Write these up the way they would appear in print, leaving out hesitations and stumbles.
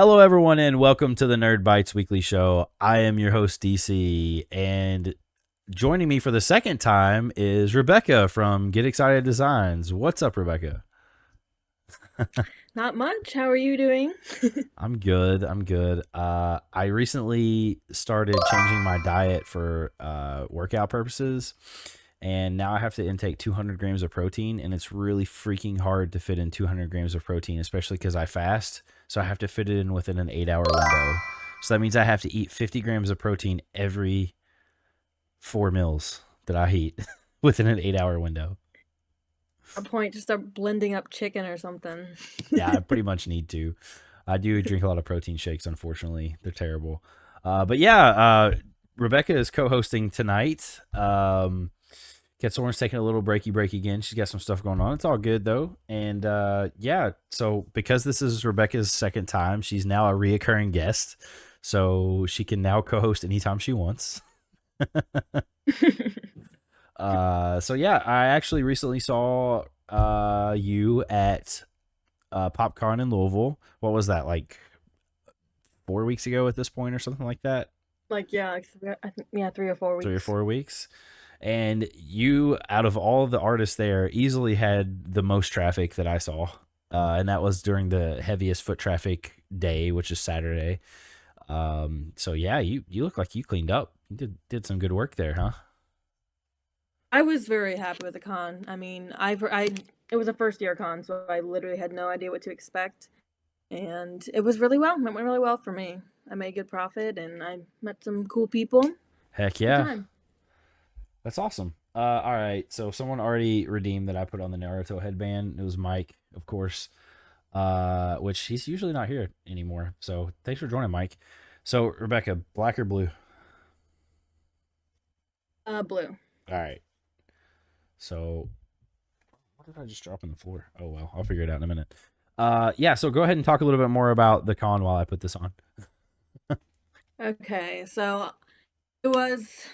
Hello, everyone, and welcome to the Nerd Bites Weekly Show. I am your host, DC, and joining me for the second time is Rebecca from Get Excited Designs. What's up, Rebecca? Not much. How are you doing? I'm good. I'm good. I recently started changing my diet for workout purposes, and now I have to intake 200 grams of protein, and it's really freaking hard to fit in 200 grams of protein, especially because I fast. So I have to fit it in within an 8 hour window. So that means I have to eat 50 grams of protein every 4 meals that I eat within an 8 hour window. A point to start blending up chicken or something. Yeah, I pretty much need to. I do drink a lot of protein shakes, unfortunately. They're terrible. But yeah, Rebecca is co hosting tonight. Ketsoren's taking a little breaky break again. She's got some stuff going on. It's all good though. And yeah, so because this is Rebecca's second time, she's now a reoccurring guest. So she can now co host anytime she wants. So yeah, I actually recently saw you at PopCon in Louisville. What was that, like 4 weeks ago at this point or something like that? I think, yeah, 3 or 4 weeks. 3 or 4 weeks. And you, out of all of the artists there, easily had the most traffic that I saw. And that was during the heaviest foot traffic day, which is Saturday. So yeah, you look like you cleaned up. You did some good work there, huh? I was very happy with the con. I mean, it was a first year con, so I literally had no idea what to expect, and it was really well. It went really well for me. I made good profit, and I met some cool people. Heck Good yeah. time. That's awesome. All right. So someone already redeemed that I put on the Naruto headband. It was Mike, of course. Which he's usually not here anymore. So thanks for joining, Mike. So Rebecca, black or blue? Blue. All right. So what did I just drop on the floor? Oh well, I'll figure it out in a minute. Yeah. So go ahead and talk a little bit more about the con while I put this on. Okay, so it was.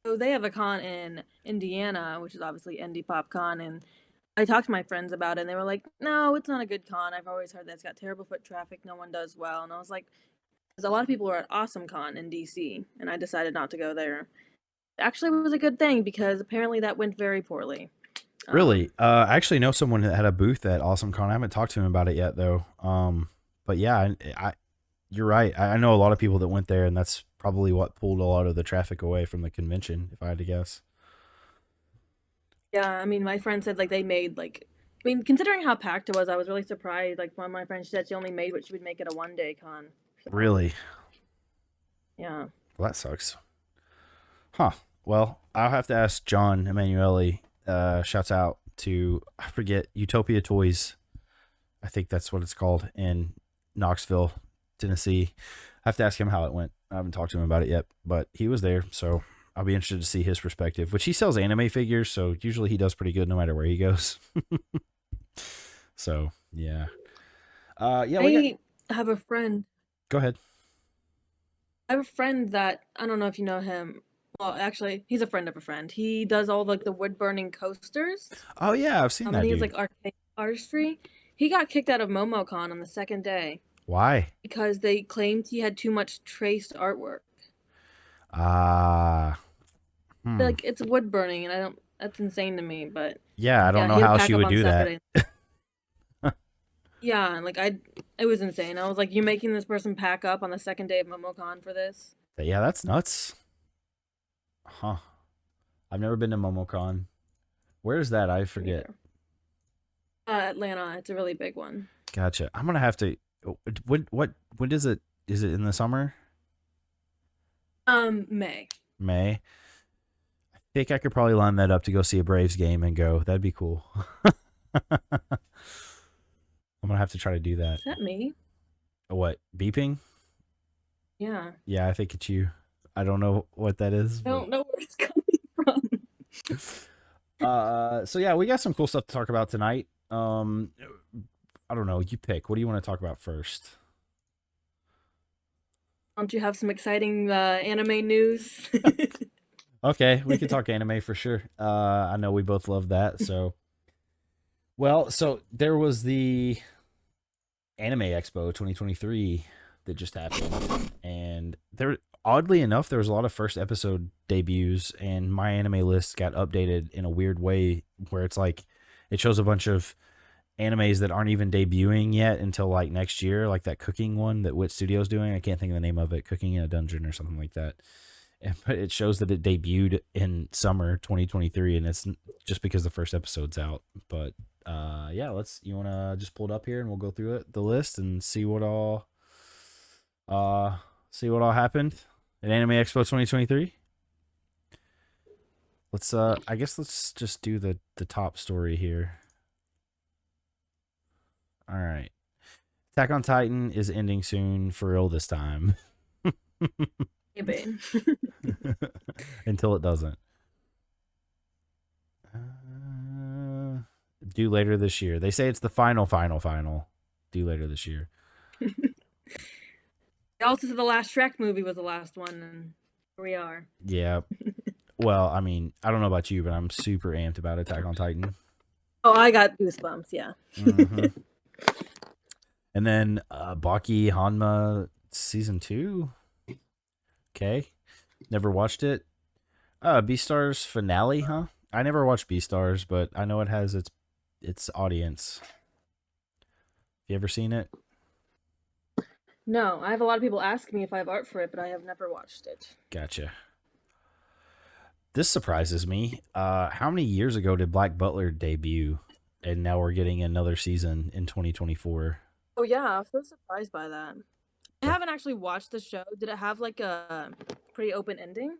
So they have a con in Indiana, which is obviously Indie Pop Con, and I talked to my friends about it, and they were like, "No, it's not a good con. I've always heard that it's got terrible foot traffic. No one does well." And I was like, "There's a lot of people who are at Awesome Con in DC," and I decided not to go there. Actually, it was a good thing because apparently that went very poorly. Um, Really? I actually know someone that had a booth at Awesome Con. I haven't talked to him about it yet though. But yeah, you're right. I know a lot of people that went there, and that's probably what pulled a lot of the traffic away from the convention, if I had to guess. yeah, I mean, my friend said like they made like, I mean, considering how packed it was, I was really surprised. Like one of my friends said she only made what she would make at a 1 day con. So Really? yeah. Well, that sucks. Huh. Well, I'll have to ask John Emanuele. Shouts out to, I forget, Utopia Toys. I think that's what it's called in Knoxville, Tennessee. I have to ask him how it went. I haven't talked to him about it yet, but he was there, so I'll be interested to see his perspective. Which he sells anime figures, so usually he does pretty good no matter where he goes. So yeah, yeah, we got. I have a friend Go ahead. I have a friend that I don't know if you know him. Well, actually, he's a friend of a friend. He does all like the wood burning coasters. Oh yeah, I've seen And that he has dude. like artistry. He got kicked out of MomoCon on the second day Why? because they claimed he had too much traced artwork. Ah, hmm. Like it's wood burning, and I don't. That's insane to me. But Yeah, I don't yeah, know he had to how pack she up would on do that. Saturday. Yeah, and like it was insane. I was like, "You making this person pack up on the second day of MomoCon for this?" Yeah, that's nuts. Huh. I've never been to MomoCon. Where's that? I Me forget. neither. Atlanta, it's a really big one. Gotcha. I'm gonna have to. When does it? Is it in the summer? May. May. I think I could probably line that up to go see a Braves game and go. That'd be cool. I'm gonna have to try to do that. Is that me? What, beeping? Yeah. Yeah, I think it's you. I don't know what that is, I but don't know where it's coming from. so yeah, we got some cool stuff to talk about tonight. I don't know. You pick. What do you want to talk about first? Don't you have some exciting anime news? Okay, we could talk anime for sure. I know we both love that. So, well, so there was the Anime Expo 2023 that just happened, and there, oddly enough, there was a lot of first episode debuts, and my anime list got updated in a weird way where it's like it shows a bunch of animes that aren't even debuting yet until like next year, like that cooking one that Wit Studios doing. I can't think of the name of it, Cooking in a Dungeon or something like that. But it shows that it debuted in summer 2023, and it's just because the first episode's out. But yeah, you want to just pull it up here and we'll go through the list and see what all happened at Anime Expo 2023. I guess let's just do the top story here. All right. Attack on Titan is ending soon for real this time. Hey, babe. Until it doesn't. Due later this year. They say it's the final. Due later this year. They also said the last Shrek movie was the last one, and here we are. Yeah. Well, I mean, I don't know about you, but I'm super amped about Attack on Titan. Oh, I got goosebumps, yeah. Mm-hmm. And then Baki Hanma season 2. Okay. Never watched it. Beastars finale, huh? I never watched Beastars, but I know it has its audience. You ever seen it? No, I have a lot of people asking me if I have art for it, but I have never watched it. Gotcha. This surprises me. How many years ago did Black Butler debut? And now we're getting another season in 2024. Oh yeah, I was so surprised by that. I haven't actually watched the show. Did it have like a pretty open ending?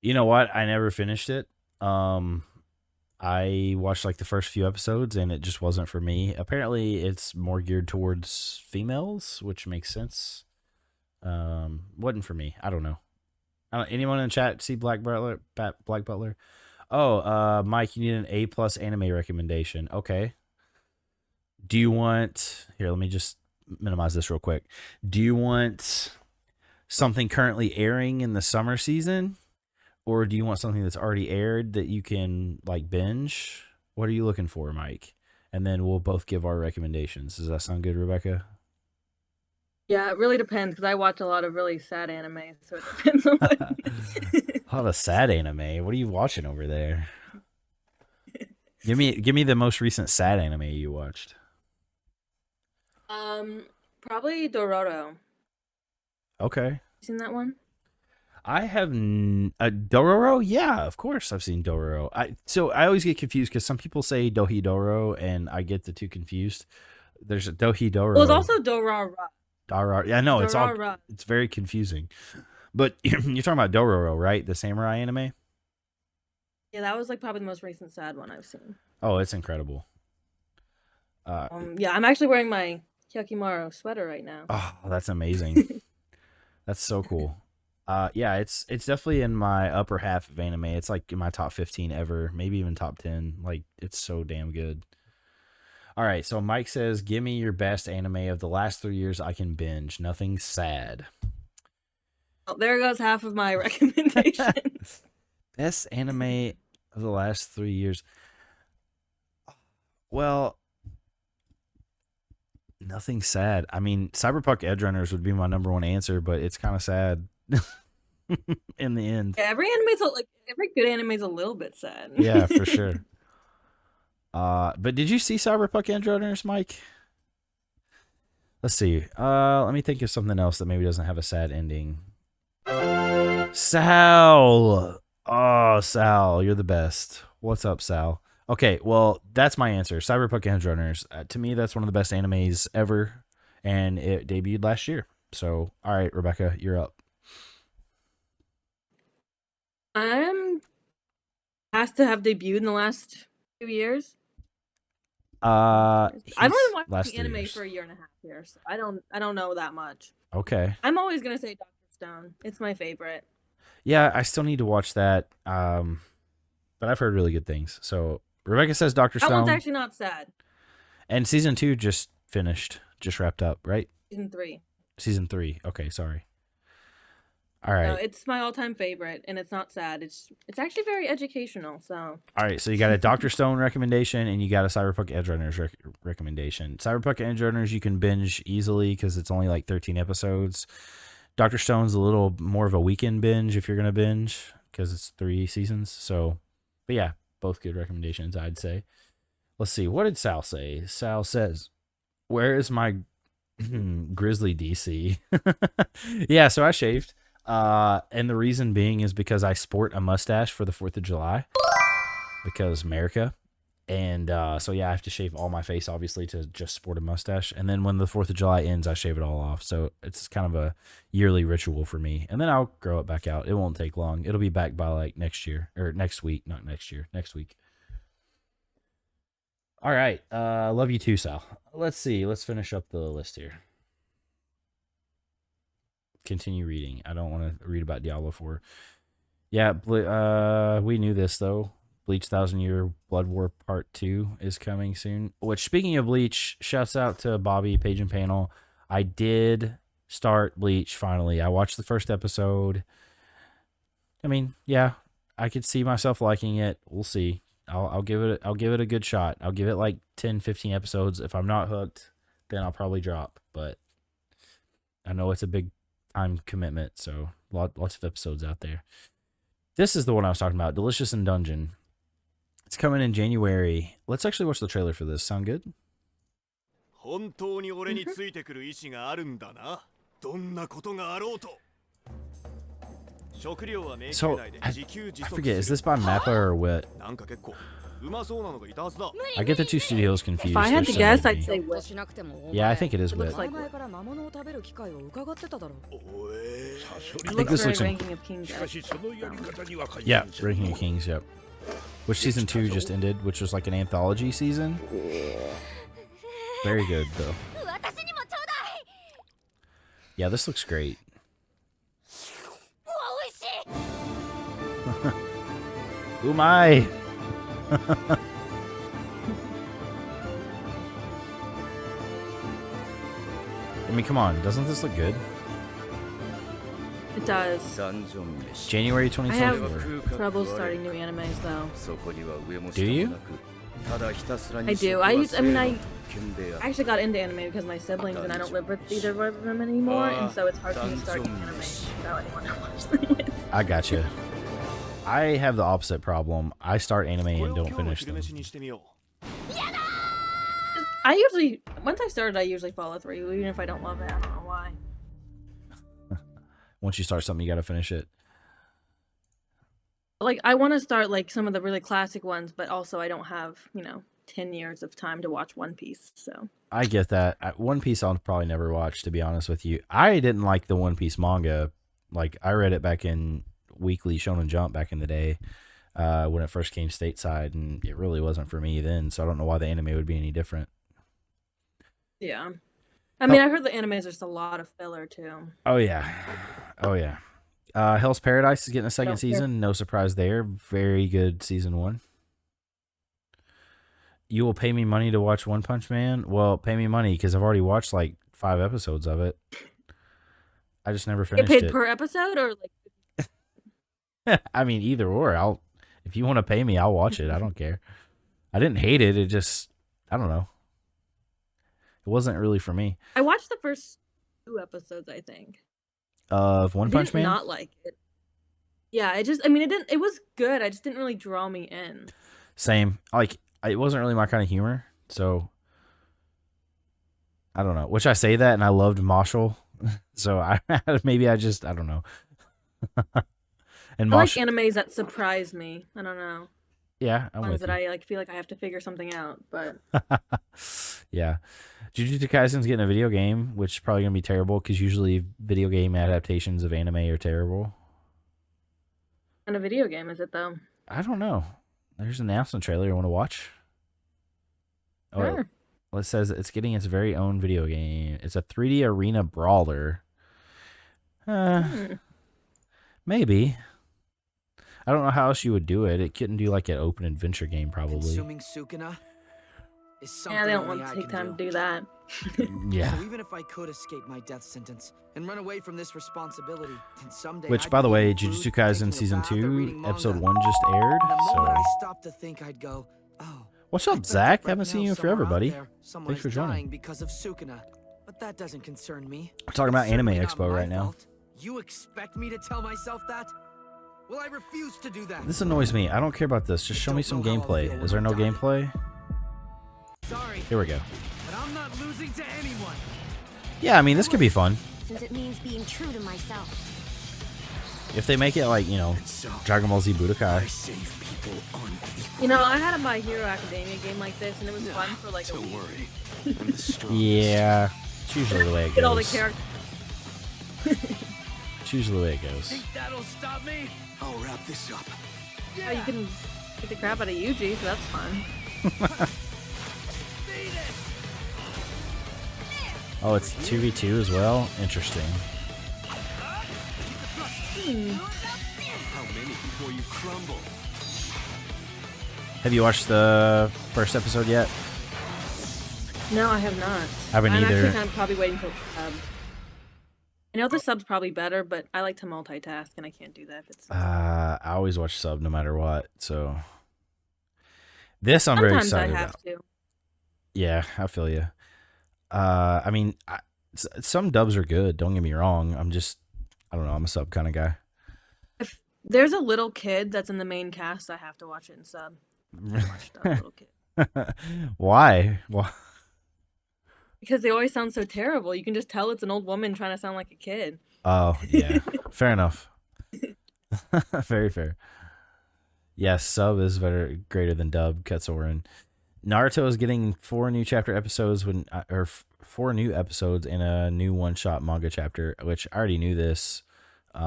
You know what? I never finished it. I watched like the first few episodes and it just wasn't for me. Apparently, it's more geared towards females, which makes sense. Wasn't for me. I don't know. Anyone in the chat see Black Butler? Black Butler? Oh, Mike, you need an A+ anime recommendation. Okay. Do you want... Here, let me just minimize this real quick. Do you want something currently airing in the summer season? Or do you want something that's already aired that you can, like, binge? What are you looking for, Mike? And then we'll both give our recommendations. Does that sound good, Rebecca? Yeah, it really depends, because I watch a lot of really sad anime, so it depends on what it is. A lot of sad anime. What are you watching over there? Give me the most recent sad anime you watched. Probably Dororo. Okay. You seen that one? I have Dororo. Yeah, of course I've seen Dororo. I always get confused because some people say Dohidoro and I get the two confused. There's a Dohidoro. Well, it's also Dororo. Dororo. Yeah, no, Dororo. it's very confusing. But you're talking about Dororo, right? The samurai anime. Yeah, that was like probably the most recent sad one I've seen. Oh, it's incredible. Yeah, I'm actually wearing my Hyakimaru sweater right now. Oh, that's amazing. That's so cool. Yeah, it's definitely in my upper half of anime. It's like in my top 15 ever, maybe even top 10. Like, it's so damn good. All right, so Mike says, give me your best anime of the last 3 years I can binge. Nothing sad. Oh, there goes half of my recommendations. Best anime of the last 3 years. Well, nothing sad. I mean, Cyberpunk Edge Runners would be my number one answer, but it's kind of sad in the end. Yeah, every good anime is a little bit sad. Yeah, for sure. But did you see Cyberpunk Edge Runners, Mike? Let's see. Let me think of something else that maybe doesn't have a sad ending. Sal. Oh, Sal, you're the best. What's up, Sal? Okay, well, that's my answer. Cyberpunk Edge Runners. To me, that's one of the best animes ever, and it debuted last year. So, all right, Rebecca, you're up. Has to have debuted in the last 2 years. I've only watched the anime for a year and a half here, so I don't know that much. Okay. I'm always gonna say Dr. Stone. It's my favorite. Yeah, I still need to watch that. But I've heard really good things. So Rebecca says Dr. Stone. That one's actually not sad. And season 2 just finished, just wrapped up, right? Season 3. Season 3. Okay, sorry. All No, right. it's my all-time favorite, and it's not sad. It's actually very educational. So All right, so you got a Doctor Stone recommendation and you got a Cyberpunk Edge Runners recommendation. Cyberpunk Edge Runners you can binge easily because it's only like 13 episodes. Doctor Stone's a little more of a weekend binge if you're gonna binge because it's 3 seasons. So, but yeah, both good recommendations, I'd say. Let's see, what did Sal say? Sal says, "Where is my Grizzly DC?" Yeah, so I shaved. And the reason being is because I sport a mustache for the 4th of July because America. And so yeah, I have to shave all my face obviously to just sport a mustache. And then when the 4th of July ends, I shave it all off. So it's kind of a yearly ritual for me. And then I'll grow it back out. It won't take long. It'll be back by like next year or next week, not next year, next week. All right. Love you too, Sal. Let's see. Let's finish up the list here. Continue reading. I don't want to read about Diablo 4. Yeah, we knew this though. Bleach 1000 Year Blood War Part 2 is coming soon. Which, speaking of Bleach, shouts out to Bobby, Page and Panel. I did start Bleach finally. I watched the first episode. I mean, yeah, I could see myself liking it. We'll see. I'll give it a good shot. I'll give it like 10, 15 episodes. If I'm not hooked, then I'll probably drop. But I know it's a big time commitment, so lots of episodes out there. This is the one I was talking about, Delicious in Dungeon. It's coming in January. Let's actually watch the trailer for this. Sound good? So, I forget, is this by Mappa or what? I get the two studios confused. if I had to There's so guess, many. I'd say Wit. Yeah, I think it is It Wit. looks like I think looks this very looks Ranking of Kings. Yeah, Ranking of Kings, yep. Which season 2 just ended, which was like an anthology season. Very good, though. Yeah, this looks great. Umai! I mean, come on. Doesn't this look good? It does. January I 2024. have trouble starting new animes though. Do you? I do. I actually got into anime because of my siblings, and I don't live with either of them anymore, and so it's hard for me to start new anime without anyone to watch them with. I gotcha. I have the opposite problem. I start anime and don't finish them. Once I started, I usually follow through, even if I don't love it. I don't know why. Once you start something, you gotta finish it. Like, I want to start like some of the really classic ones, but also I don't have 10 years of time to watch One Piece. So I get that. One Piece I'll probably never watch, to be honest with you. I didn't like the One Piece manga. Like, I read it back in Weekly Shonen Jump back in the day when it first came stateside, and it really wasn't for me then, so I don't know why the anime would be any different. yeah, I mean, I heard the anime is just a lot of filler too. Oh, yeah. Oh, yeah. Hell's Paradise is getting a second Don't care. season. No surprise there. Very good season 1. You will pay me money to watch One Punch Man? Well, pay me money because I've already watched like 5 episodes of it. I just never Get finished paid it. per episode or like? I mean, either or. If you want to pay me, I'll watch it. I don't care. I didn't hate it. It just, I don't know. It wasn't really for me. I watched the first 2 episodes, I think. Of One Punch Man? Not like it. Yeah, it was good. I just didn't really draw me in. Same. Like, it wasn't really my kind of humor. So, I don't know. Which I say that, and I loved Marshall. So, I don't know. And I like Marshall, animes that surprise me. I don't know. yeah, I'm Ones with that you. I like feel like I have to figure something out, but Yeah. Jujutsu Kaisen's getting a video game, which is probably going to be terrible because usually video game adaptations of anime are terrible. and a video game is it though? I don't know. There's an announcement trailer you want to watch. Oh, Sure. well, it says it's getting its very own video game. It's a 3D arena brawler. Maybe. I don't know how else you would do it. It couldn't do like an open adventure game, probably. is Yeah, they something don't only want to I take can time do. to do that. Yeah. So even if I could escape my death sentence and run away from this responsibility, then someday Which, I'd by be the way, eating Jujutsu fruit, Kaisen taking a Season bath, or 2, reading Episode manga. 1 just aired, And the moment so... I stopped to think, I'd go, oh, What's I up, bet Zach? that right Haven't seen now you in somewhere forever, out buddy. there, someone Thanks is for joining. dying because of Sukuna. But that doesn't concern me. We're talking It's about Anime certainly not Expo my right now. fault. You expect me to tell myself that? Well, I refuse to do that. This annoys me. I don't care about this. Just show me some gameplay. Is there no gameplay? Sorry, Here we go. but I'm not losing to anyone. Yeah, I mean, this could be fun. Since it means being true to myself. If they make it like, you know, Dragon Ball Z Budokai. You know, I had a My Hero Academia game like this, and it was fun for like a week. Yeah, it's usually the way it Get all the goes. characters. It's usually the way it goes. Think that'll stop me? I'll wrap this up. Oh, you can get the crap out of Yuji, so that's fun. Beat it! Oh, it's 2v2 as well? Interesting. How many before you crumble? Have you watched the first episode yet? No, I have not. Haven't I'm either. actually kind of probably waiting till subbed. I know the sub's probably better, but I like to multitask, and I can't do that if it's. I always watch sub no matter what, so... This I'm very Sometimes I excited have about. to. Yeah, I feel you. I mean, some dubs are good, don't get me wrong. I don't know, I'm a sub kind of guy. If there's a little kid that's in the main cast, I have to watch it in sub. Watch the little kid. Why? Why? Because they always sound so terrible. You can just tell it's an old woman trying to sound like a kid. Oh, yeah. Fair enough. Very fair. Yes, sub is better, greater than dub. Ketsurin. Naruto is getting 4 new chapter episodes or 4 new episodes in a new one-shot manga chapter, which I already knew this, but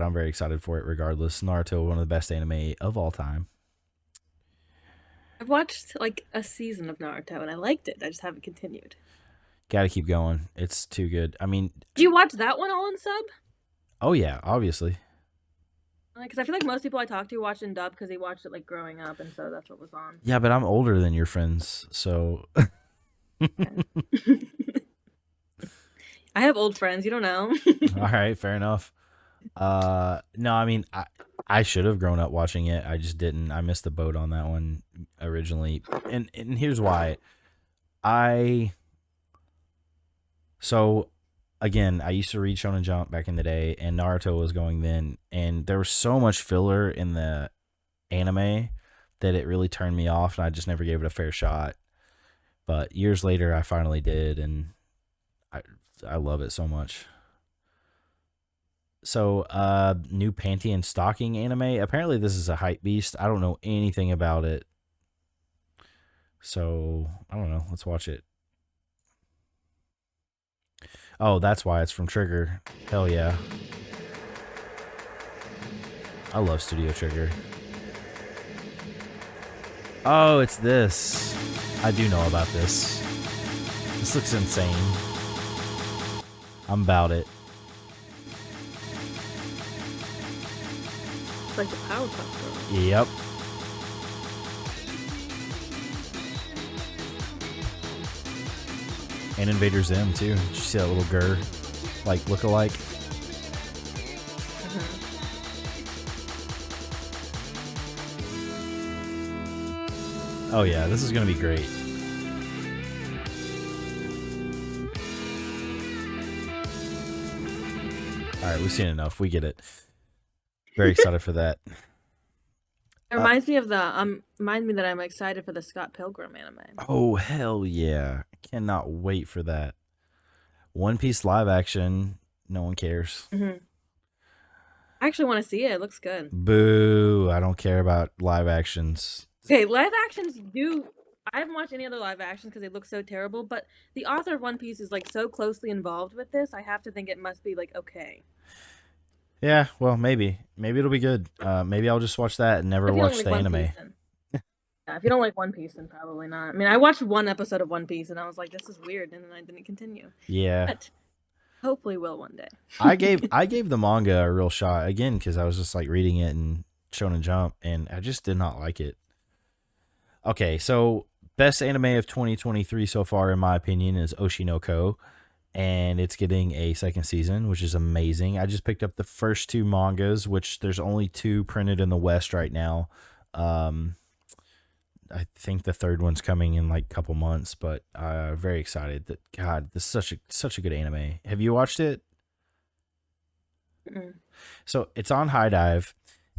I'm very excited for it regardless. Naruto, one of the best anime of all time. I've watched like a season of Naruto and I liked it. I just haven't continued. Gotta keep going. It's too good. I mean... Did you watch that one all in sub? Oh, yeah, obviously. Because I feel like most people I talk to watched in dub because they watched it like growing up, and so that's what was on. Yeah, but I'm older than your friends, so... I have old friends, you don't know. All right, fair enough. No, I mean, I should have grown up watching it. I just didn't. I missed the boat on that one originally. And here's why. So, again, I used to read Shonen Jump back in the day, and Naruto was going then, and there was so much filler in the anime that it really turned me off, and I just never gave it a fair shot. But years later, I finally did, and I love it so much. So, new panty and stocking anime. Apparently, this is a hype beast. I don't know anything about it. So, I don't know. Let's watch it. Oh, that's why it's from Trigger. Hell yeah. I love Studio Trigger. Oh, it's this. I do know about this. This looks insane. I'm about it. It's like the Powerpuff Girls. Yep. And Invader Zim too. Did you see that little girl, like look-alike? Oh yeah, this is gonna be great. All right, we've seen enough. We get it. Very excited for that. It reminds me of reminds me that I'm excited for the Scott Pilgrim anime. Oh hell yeah! I cannot wait for that. One Piece live action. No one cares. I actually want to see it. It looks good. Boo! I don't care about live actions. Okay, live actions do. I haven't watched any other live actions because they look so terrible. But the author of One Piece is like so closely involved with this. I have to think it must be like okay. Yeah, well, maybe it'll be good. Maybe I'll just watch that and never If you don't watch like the One anime. Piece, then- Yeah, if you don't like One Piece, then probably not. I mean, I watched one episode of One Piece and I was like, "This is weird," and then I didn't continue. Yeah, But hopefully, will one day. I gave the manga a real shot again because I was just like reading it in Shonen Jump and I just did not like it. Okay, so best anime of 2023 so far, in my opinion, is Oshinoko, and it's getting a second season, which is amazing. I just picked up the first 2 mangas, which there's only 2 printed in the West right now. I think the third one's coming in like a couple months, but very excited. That God, this is such a good anime. Have you watched it? Mm. So it's on High Dive,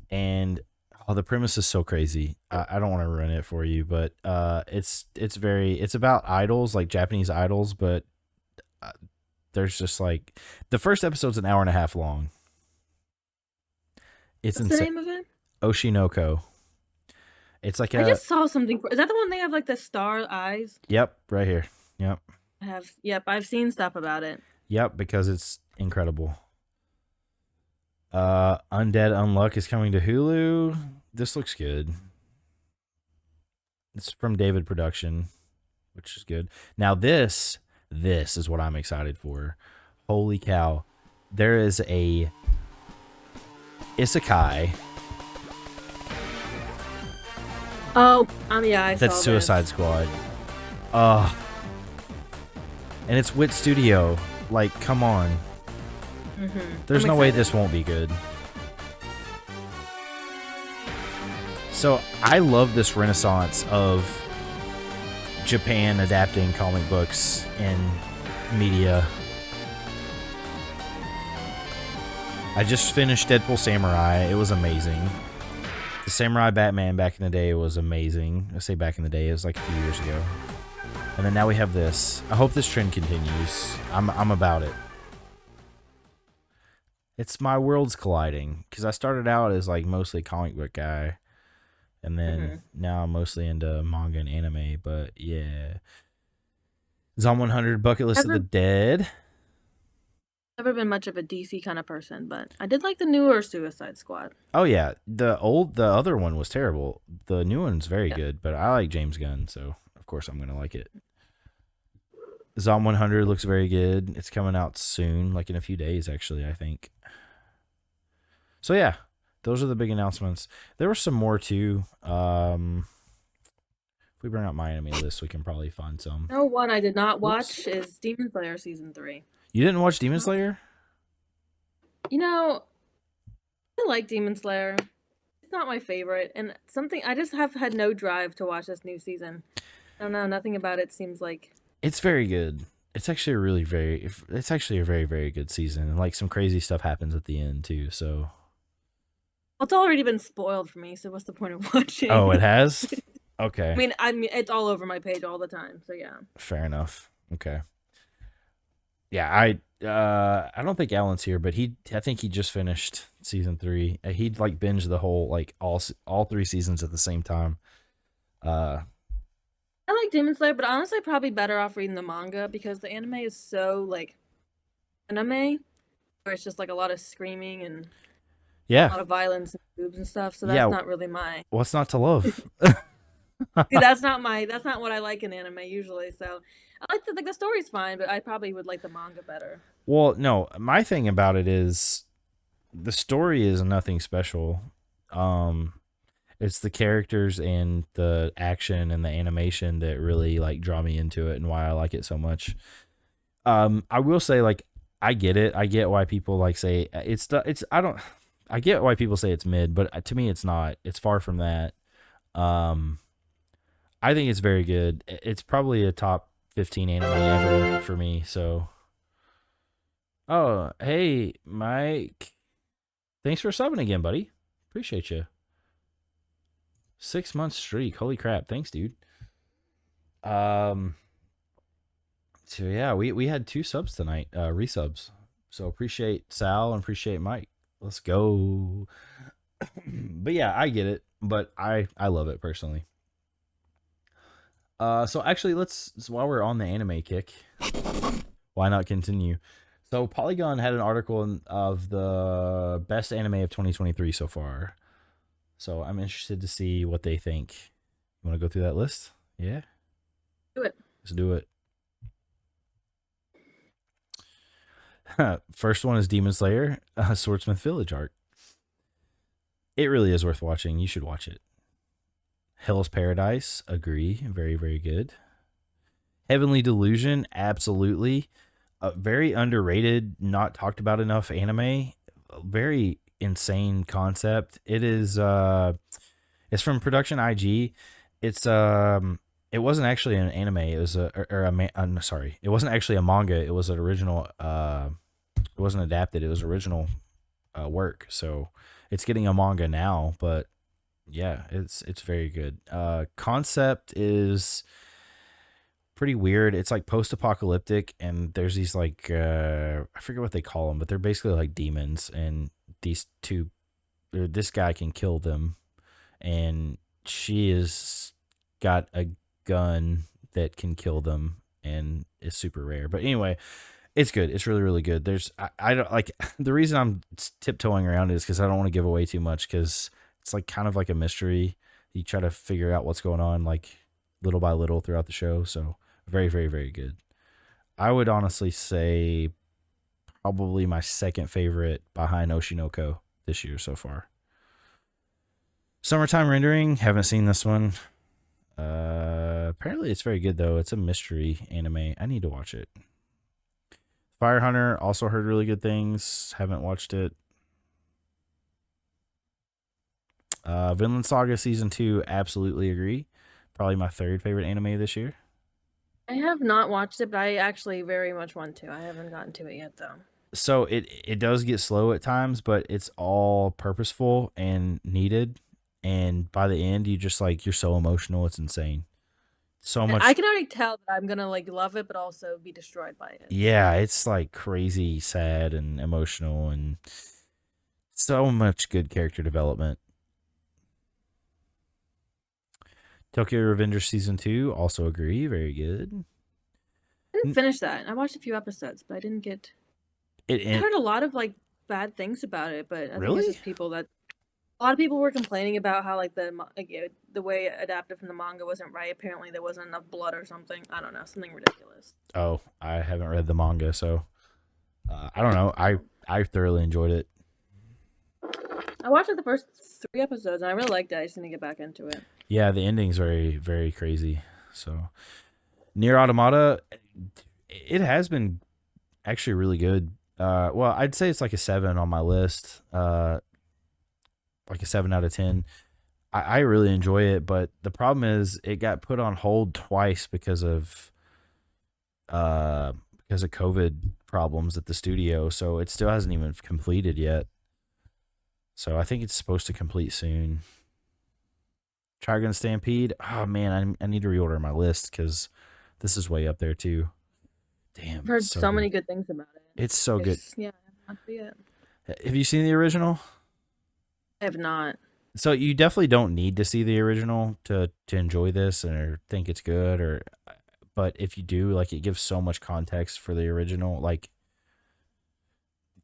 and the premise is so crazy. I don't want to ruin it for you, but it's about idols, like Japanese idols, but there's just like the first episode's an hour and a half long. It's What's the name of it? Oshinoko. It's like I just saw something. Is that the one they have like the star eyes? Yep, right here. Yep. Yep, I've seen stuff about it. Yep, because it's incredible. Undead Unluck is coming to Hulu. This looks good. It's from David Production, which is good. Now this is what I'm excited for. Holy cow. There is a isekai. Oh, yeah, I saw That's Suicide this. Squad. And it's Wit Studio. Like, come on. There's no way this won't be good. So I love this renaissance of Japan adapting comic books in media. I just finished Deadpool Samurai. It was amazing. The Samurai Batman back in the day was amazing. I say back in the day, it was like a few years ago. And then now we have this. I hope this trend continues. I'm about it. It's my worlds colliding, because I started out as like mostly comic book guy, and then now I'm mostly into manga and anime. But yeah, Zom 100 Bucket List of the Dead. Never been much of a DC kind of person, but I did like the newer Suicide Squad. Oh yeah, the other one was terrible. The new one's very good, but I like James Gunn, so of course I'm gonna like it. Zom 100 looks very good. It's coming out soon, like in a few days actually, I think. So yeah, those are the big announcements. There were some more too. If we bring up my anime list, we can probably find some. No one I did not watch is Demon Slayer Season 3. You didn't watch Demon Slayer? You know, I like Demon Slayer. It's not my favorite, and I just have had no drive to watch this new season. I don't know, nothing about it seems like... It's very good. It's actually it's actually a very, very good season, and like some crazy stuff happens at the end too, so... Well, it's already been spoiled for me, so what's the point of watching? Oh, it has? Okay. I mean, it's all over my page all the time, so yeah. Fair enough. Okay. Yeah, I don't think Alan's here, but I think he just finished season 3. He'd like binge the whole like all 3 seasons at the same time. I like Demon Slayer, but honestly, probably better off reading the manga because the anime is so like anime, where it's just like a lot of screaming and a lot of violence and boobs and stuff. So that's not really my. What's not to love? See, that's not what I like in anime usually. So I like the story's fine, but I probably would like the manga better. Well, no, my thing about it is the story is nothing special. It's the characters and the action and the animation that really like draw me into it and why I like it so much. I will say, like, I get it. I get why people like say I get why people say it's mid, but to me it's not. It's far from that. I think it's very good. It's probably a top 15 anime ever for me. So, oh, hey, Mike, thanks for subbing again, buddy. Appreciate you. 6 month streak. Holy crap. Thanks, dude. So yeah, we had 2 subs tonight, resubs. So appreciate Sal and appreciate Mike. Let's go. But yeah, I get it, but I love it personally. So actually while we're on the anime kick, why not continue? So Polygon had an article of the best anime of 2023 so far. So I'm interested to see what they think. You want to go through that list? Yeah? Do it. Let's do it. First one is Demon Slayer, Swordsmith Village arc. It really is worth watching. You should watch it. Hell's Paradise, agree. Very, very good. Heavenly Delusion, absolutely. Very underrated, not talked about enough anime. Very insane concept. It is it's from Production IG. It's it wasn't actually an anime. It was I'm sorry. It wasn't actually a manga. It was an original it wasn't adapted. It was original work. So it's getting a manga now, but yeah, it's very good. Concept is pretty weird. It's like post-apocalyptic, and there's these like I forget what they call them, but they're basically like demons, and these two, this guy can kill them, and she is got a gun that can kill them, and is super rare. But anyway, it's good. It's really, really good. I don't like the reason I'm tiptoeing around it is because I don't want to give away too much, because it's like kind of like a mystery. You try to figure out what's going on like little by little throughout the show. So very, very, very good. I would honestly say probably my second favorite behind Oshinoko this year so far. Summertime Rendering, haven't seen this one. Apparently it's very good though. It's a mystery anime. I need to watch it. Fire Hunter, also heard really good things. Haven't watched it. Vinland Saga Season 2, absolutely agree. Probably my third favorite anime this year. I have not watched it, but I actually very much want to. I haven't gotten to it yet, though. So it does get slow at times, but it's all purposeful and needed. And by the end, you just like, you're so emotional. It's insane. So And much. I can already tell that I'm gonna like love it, but also be destroyed by it. Yeah, it's like crazy sad and emotional, and so much good character development. Tokyo Revengers Season 2, also agree. Very good. I didn't finish that. I watched a few episodes, but I didn't get. I It heard a lot of like bad things about it, but I think Really? it's just people that a lot of people were complaining about how like the way it adapted from the manga wasn't right. Apparently, there wasn't enough blood or something. I don't know, something ridiculous. Oh, I haven't read the manga, so I don't know. I thoroughly enjoyed it. I watched like the first 3 episodes, and I really liked it. I just need to get back into it. Yeah, the ending's very, very crazy. So, Nier Automata, it has been actually really good. Well, I'd say it's like a 7 on my list. Like a 7 out of 10. I really enjoy it, but the problem is it got put on hold twice because of COVID problems at the studio. So it still hasn't even completed yet. So I think it's supposed to complete soon. Trigun Stampede. Oh man, I need to reorder my list because this is way up there too. Damn, I've heard it's so many good. good things about it. It's so good. Yeah, I have not see it. Have you seen the original? I have not. So you definitely don't need to see the original to enjoy this or think it's good, or but if you do, like, it gives so much context for the original. Like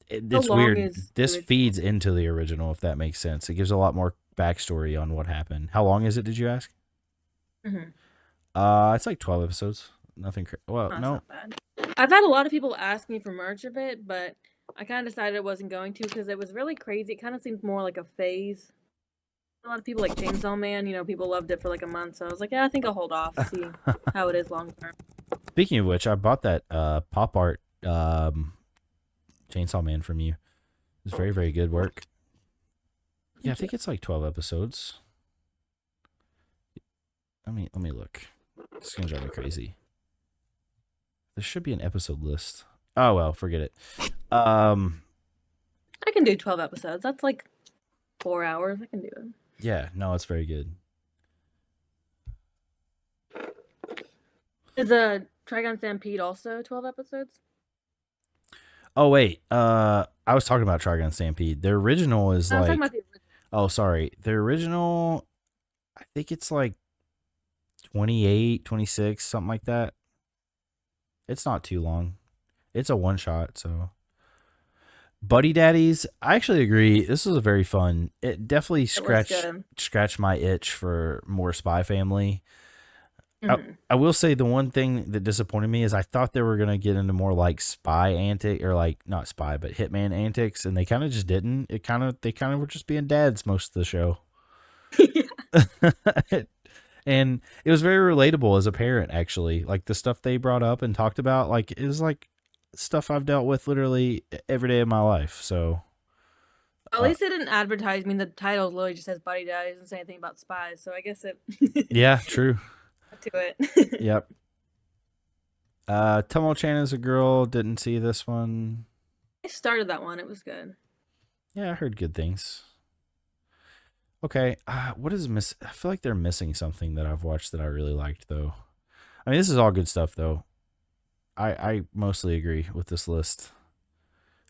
How it's long weird. is the This original? feeds into the original, if that makes sense. It gives a lot more backstory on what happened. How long is it? Did you ask? It's like 12 episodes. Nothing. Well, That's no. not bad. I've had a lot of people ask me for merch of it, but I kind of decided I wasn't going to because it was really crazy. It kind of seemed more like a phase. A lot of people like Chainsaw Man, people loved it for like a month, so I was like, yeah, I think I'll hold off, see how it is long term. Speaking of which, I bought that pop art Chainsaw Man from you. It's very, very good work. Yeah, I think it's like 12 episodes. Let me look. It's gonna drive me crazy. There should be an episode list. Oh well, forget it. I can do 12 episodes. That's like 4 hours. I can do it. Yeah, no, it's very good. Is a Trigun Stampede also 12 episodes? Oh wait, I was talking about Trigun Stampede. The original is I was like, talking about the original. oh sorry, the original, I think it's like 28, 26, something like that. It's not too long. It's a one shot, so. Buddy Daddies, I actually agree. This was a very fun. It definitely scratched my itch for more Spy Family. I will say the one thing that disappointed me is I thought they were gonna get into more like spy antic, or like not spy but hitman antics, and they kind of just didn't. They kind of were just being dads most of the show. And it was very relatable as a parent, actually. Like the stuff they brought up and talked about, like it was like stuff I've dealt with literally every day of my life. So At uh, least they didn't advertise. I mean, the title literally just says Buddy Daddy. It doesn't say anything about spies, so I guess it yeah, true. to it. Yep. Tomo Chan is a girl. Didn't see this one. I started that one. It was good. Yeah, I heard good things. Okay, what is miss? I feel like they're missing something that I've watched that I really liked, though. I mean, this is all good stuff, though. I mostly agree with this list.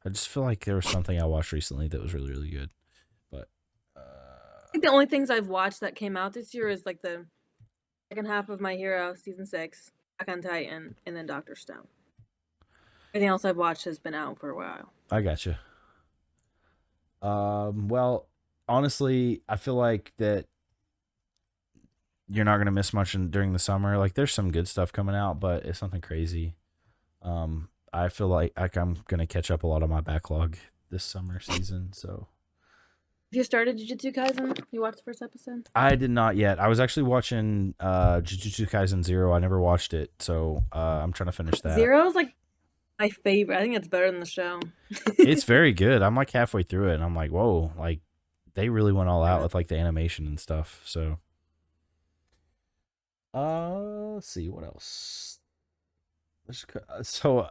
I just feel like there was something I watched recently that was really, really good. But I think the only things I've watched that came out this year is like the second half of My Hero season 6, Attack on Titan, and then Doctor Stone. Everything else I've watched has been out for a while. I gotcha. Well, honestly, I feel like that you're not gonna miss much during the summer. Like, there's some good stuff coming out, but it's nothing crazy. I feel like I'm gonna catch up a lot of my backlog this summer season. So You started Jujutsu Kaisen? You watched the first episode? I did not yet. I was actually watching Jujutsu Kaisen 0. I never watched it, so I'm trying to finish that. Zero's like my favorite. I think it's better than the show. It's very good. I'm like halfway through it, and I'm like, whoa, like they really went all out with like the animation and stuff. So, let's see what else. So,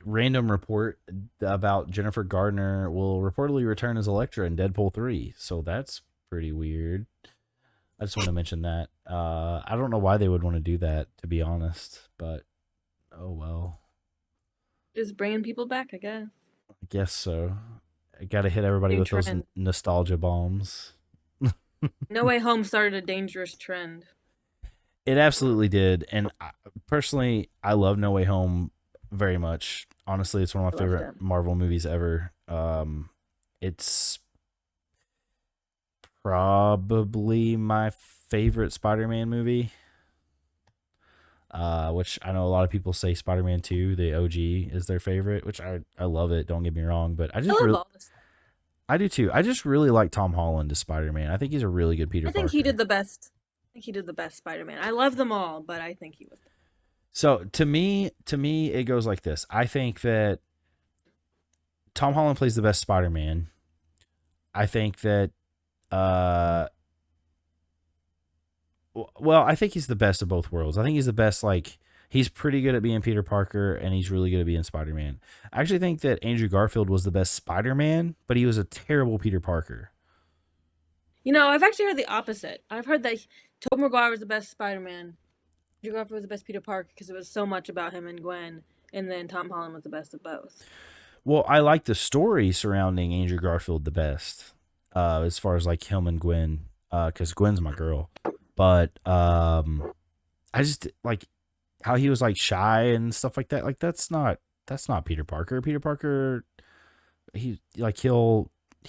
random report about Jennifer Gardner will reportedly return as Elektra in Deadpool 3. So that's pretty weird. I just want to mention that. I don't know why they would want to do that, to be honest, but oh well. Just bringing people back, I guess. I guess so. I got to hit everybody New with those trend. nostalgia bombs. No Way Home started a dangerous trend. It absolutely did, and personally, I love No Way Home very much. Honestly, it's one of my Loved favorite it. Marvel movies ever. It's probably my favorite Spider-Man movie. Which I know a lot of people say Spider-Man 2, the OG, is their favorite, which I love it. Don't get me wrong, but I I just love really all this. I do too. I just really like Tom Holland as Spider-Man. I think he's a really good Peter I think Parker. he did the best. I think he did the best Spider-Man. I love them all, but I think he was. So to me, it goes like this. I think that Tom Holland plays the best Spider-Man. I think that, well, I think he's the best of both worlds. I think he's the best. Like, he's pretty good at being Peter Parker, and he's really good at being Spider-Man. I actually think that Andrew Garfield was the best Spider-Man, but he was a terrible Peter Parker. You know, I've actually heard the opposite. I've heard that Tobey Maguire was the best Spider-Man. Andrew Garfield was the best Peter Parker because it was so much about him and Gwen, and then Tom Holland was the best of both. Well, I like the story surrounding Andrew Garfield the best, as far as like him and Gwen, because Gwen's my girl. But I just like how he was like shy and stuff like that. Like that's not Peter Parker. Peter Parker, he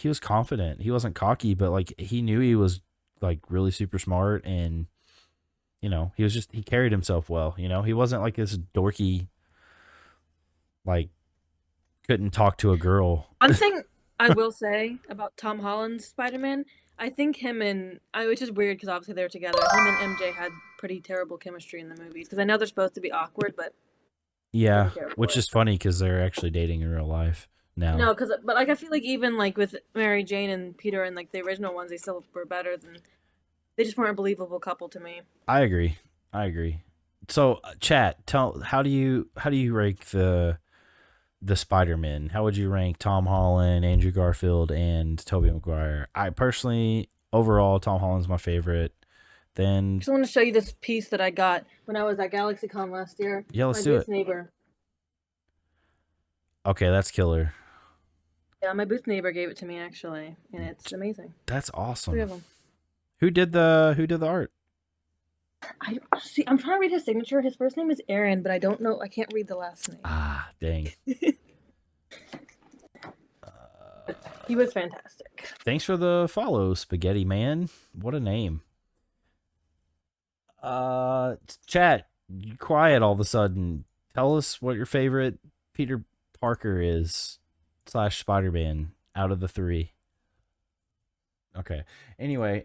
was confident. He wasn't cocky, but like he knew he was like really super smart, and he carried himself well. He wasn't like this dorky, like couldn't talk to a girl. One thing I will say about Tom Holland's Spider-Man, I think which is weird because obviously they're together. Him and MJ had pretty terrible chemistry in the movies because I know they're supposed to be awkward, but Yeah, care for which it. is funny because they're actually dating in real life now. No, but like I feel like even like with Mary Jane and Peter and like the original ones, they still were better than. They just weren't a believable couple to me. I agree. So, chat, how do you rank the Spider-Man? How would you rank Tom Holland, Andrew Garfield, and Tobey Maguire? I personally, overall, Tom Holland's my favorite. Then, Just want to show you this piece that I got when I was at GalaxyCon last year. yeah, let's My do booth it. neighbor. Okay, that's killer. Yeah, my booth neighbor gave it to me actually, and it's amazing. That's 3 of awesome. them. Who did the art? I'm trying to read his signature. His first name is Aaron, but I don't know. I can't read the last name. Ah, dang. He was fantastic. Thanks for the follow, Spaghetti Man. What a name. Chat, you quiet all of a sudden. Tell us what your favorite Peter Parker is / Spider-Man out of the 3. Okay. Anyway,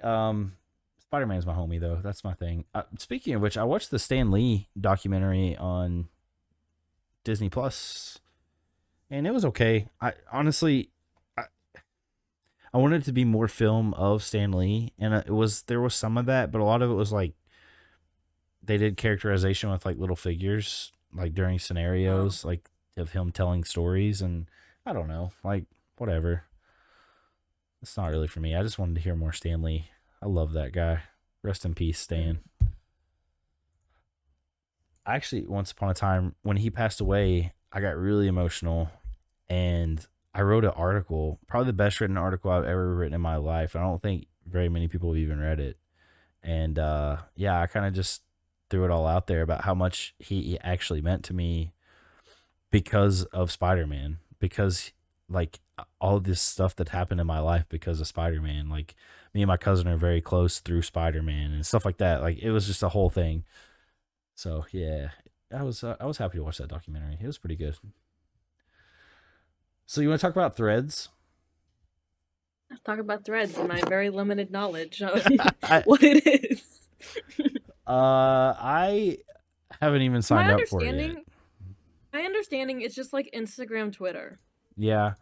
Spider-Man's my homie though. That's my thing. Speaking of which, I watched the Stan Lee documentary on Disney Plus, and it was okay. I honestly, I, I wanted it to be more film of Stan Lee, and there was some of that, but a lot of it was like they did characterization with like little figures, like during Oh. scenarios, like of him telling stories, and I don't know, like whatever. It's not really for me. I just wanted to hear more Stan Lee. I love that guy. Rest in peace, Stan. I actually, once upon a time, when he passed away, I got really emotional, and I wrote an article, probably the best written article I've ever written in my life. I don't think very many people have even read it. And yeah, I kind of just threw it all out there about how much he actually meant to me because of Spider-Man, because like all this stuff that happened in my life because of Spider-Man. Like me and my cousin are very close through Spider-Man and stuff like that. Like it was just a whole thing. So yeah, I was happy to watch that documentary. It was pretty good. So you want to talk about Threads? Let's talk about Threads and my very limited knowledge of I what it is. I haven't even My signed up for it yet. understanding it's just like Instagram, Twitter. Yeah.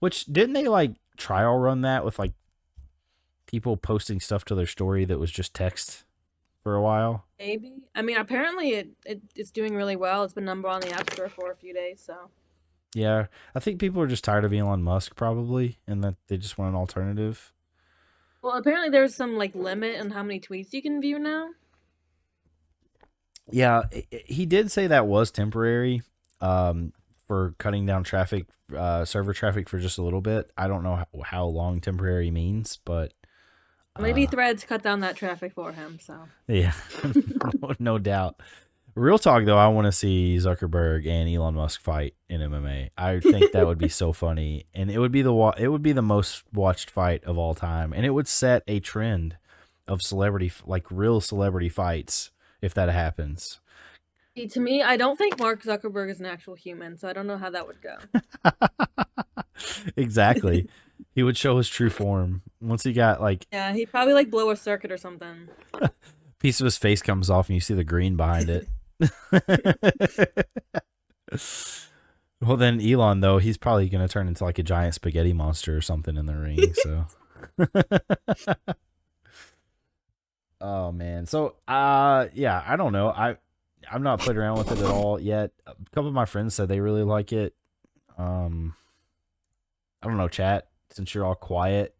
Which didn't they like trial run that with like people posting stuff to their story that was just text for a while? Maybe. I mean, apparently it's doing really well. It's been number one on the App Store for a few days, so. Yeah. I think people are just tired of Elon Musk probably and that they just want an alternative. Well, apparently there's some like limit on how many tweets you can view now. Yeah, he did say that was temporary for cutting down traffic, server traffic for just a little bit. I don't know how long temporary means, but Maybe Threads cut down that traffic for him, so. yeah, no doubt. Real talk though, I want to see Zuckerberg and Elon Musk fight in MMA. I think that would be so funny, and it would be the most watched fight of all time, and it would set a trend of celebrity, like real celebrity fights, if that happens. See, to me, I don't think Mark Zuckerberg is an actual human, so I don't know how that would go. Exactly. He would show his true form once he got like Yeah, he'd probably like blow a circuit or something. piece of his face comes off and you see the green behind it. Well, then Elon though, he's probably going to turn into like a giant spaghetti monster or something in the ring. So, oh man. So, yeah, I don't know. I've not played around with it at all yet. A couple of my friends said they really like it. I don't know, chat. Since you're all quiet,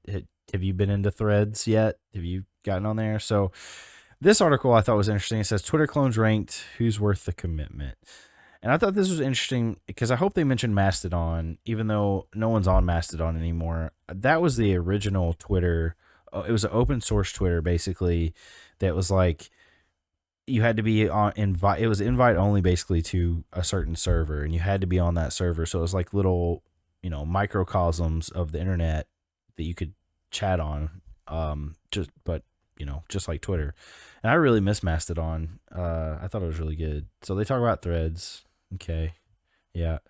have you been into Threads yet? Have you gotten on there? So, this article I thought was interesting. It says Twitter clones ranked. Who's worth the commitment? And I thought this was interesting because I hope they mentioned Mastodon, even though no one's on Mastodon anymore. That was the original Twitter. It was an open source Twitter, basically, that was like you had to be on invite. It was invite only, basically, to a certain server, and you had to be on that server. So it was like little, microcosms of the internet that you could chat on. Just like Twitter. And I really miss Mastodon. I thought it was really good. So they talk about Threads. Okay. Yeah.